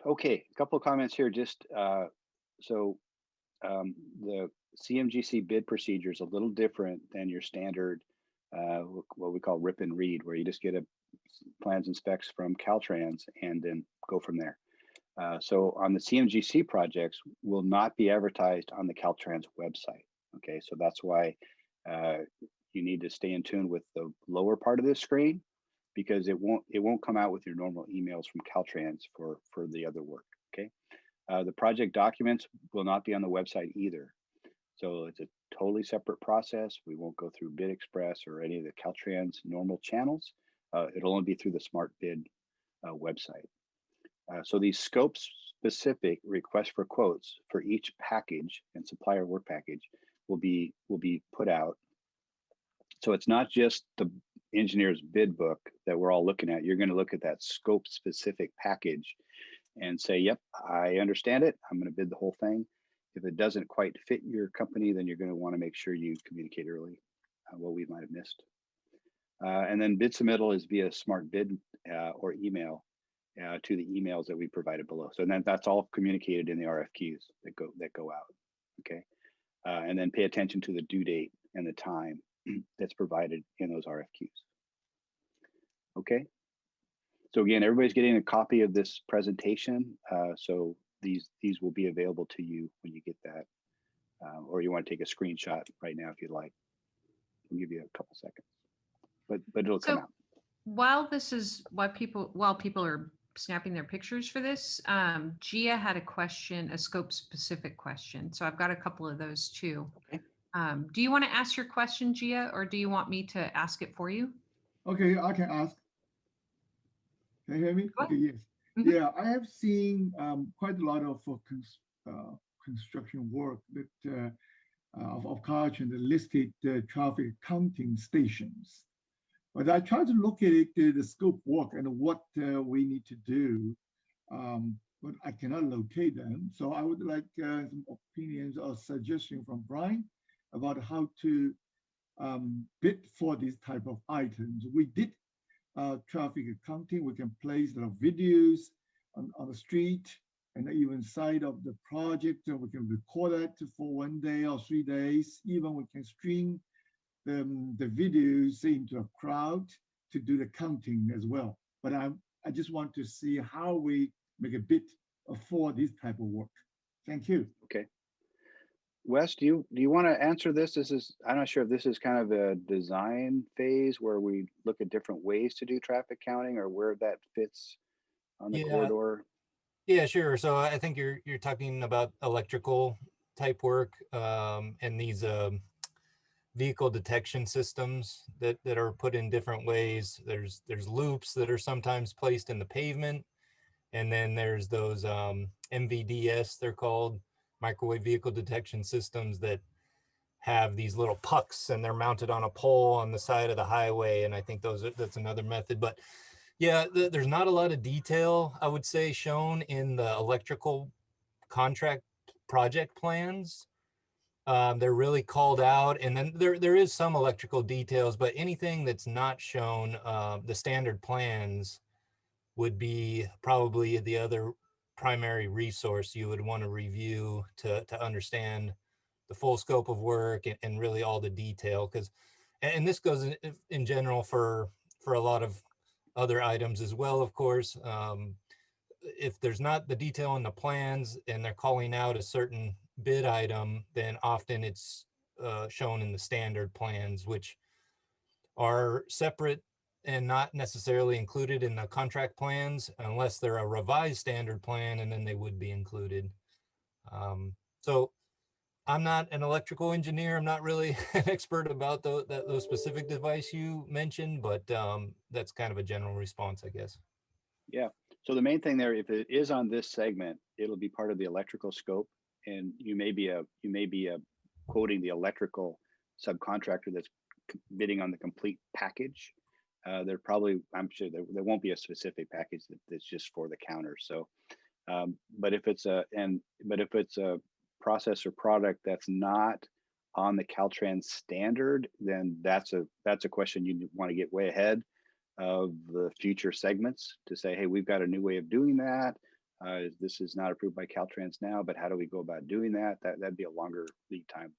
Okay, a couple of comments here. Just so the CMGC bid procedure is a little different than your standard, what we call rip and read, where you just get a plans and specs from Caltrans and then go from there. So on the CMGC projects will not be advertised on the Caltrans website. Okay, so that's why uh, you need to stay in tune with the lower part of this screen because it won't come out with your normal emails from Caltrans for the other work. Okay, the project documents will not be on the website either. So it's a totally separate process. We won't go through Bid Express or any of the Caltrans normal channels. It'll only be through the Smart Bid website. So these scope specific requests for quotes for each package and supplier work package will be put out. So it's not just the engineer's bid book that we're all looking at. You're going to look at that scope specific package and say, yep, I understand it. I'm going to bid the whole thing. If it doesn't quite fit your company, then you're going to want to make sure you communicate early what we might have missed. And then bid submittal is via smart bid or email to the emails that we provided below. So then that's all communicated in the RFQs that go out. Okay, and then pay attention to the due date and the time that's provided in those RFQs. Okay. So again, everybody's getting a copy of this presentation. So these will be available to you when you get that, or you want to take a screenshot right now if you'd like. We'll give you a couple seconds, but it'll come out. While people are snapping their pictures for this, Gia had a question, a scope specific question. So I've got a couple of those too. Okay. Do you want to ask your question, Gia, or do you want me to ask it for you? Okay, I can ask. Can you hear me? Okay, yes. Mm-hmm. Yeah, I have seen quite a lot of construction work that of Caltrans that listed traffic counting stations. But I tried to look at it, the scope work and what we need to do, but I cannot locate them. So I would like some opinions or suggestions from Brian about how to bid for these type of items. We did traffic accounting. We can place videos on the street and even side of the project, and we can record that for 1 day or 3 days. Even we can stream the videos into a crowd to do the counting as well. But I just want to see how we make a bid for this type of work. Thank you. Okay. Wes, do you want to answer this? I'm not sure if this is kind of a design phase where we look at different ways to do traffic counting or where that fits on the corridor. Yeah, sure. So I think you're talking about electrical type work and these vehicle detection systems that are put in different ways. There's loops that are sometimes placed in the pavement, and then there's those MVDS, they're called, microwave vehicle detection systems, that have these little pucks and they're mounted on a pole on the side of the highway. And I think that's another method. But yeah, there's not a lot of detail, I would say, shown in the electrical contract project plans. They're really called out, and then there is some electrical details, but anything that's not shown, the standard plans would be probably the other primary resource you would want to review to understand the full scope of work and really all the detail. Because, and this goes in general for a lot of other items as well, of course. If there's not the detail in the plans and they're calling out a certain bid item, then often it's shown in the standard plans, which are separate and not necessarily included in the contract plans unless they're a revised standard plan, and then they would be included. So I'm not an electrical engineer. I'm not really an expert about those specific device you mentioned, but that's kind of a general response, I guess. Yeah. So the main thing there, if it is on this segment, it'll be part of the electrical scope, and you may be quoting the electrical subcontractor that's bidding on the complete package. I'm sure there won't be a specific package that's just for the counter. So, but if it's a process or product that's not on the Caltrans standard, then that's a question you want to get way ahead of the future segments to say, hey, we've got a new way of doing that. This is not approved by Caltrans now, but how do we go about doing that? That'd be a longer lead time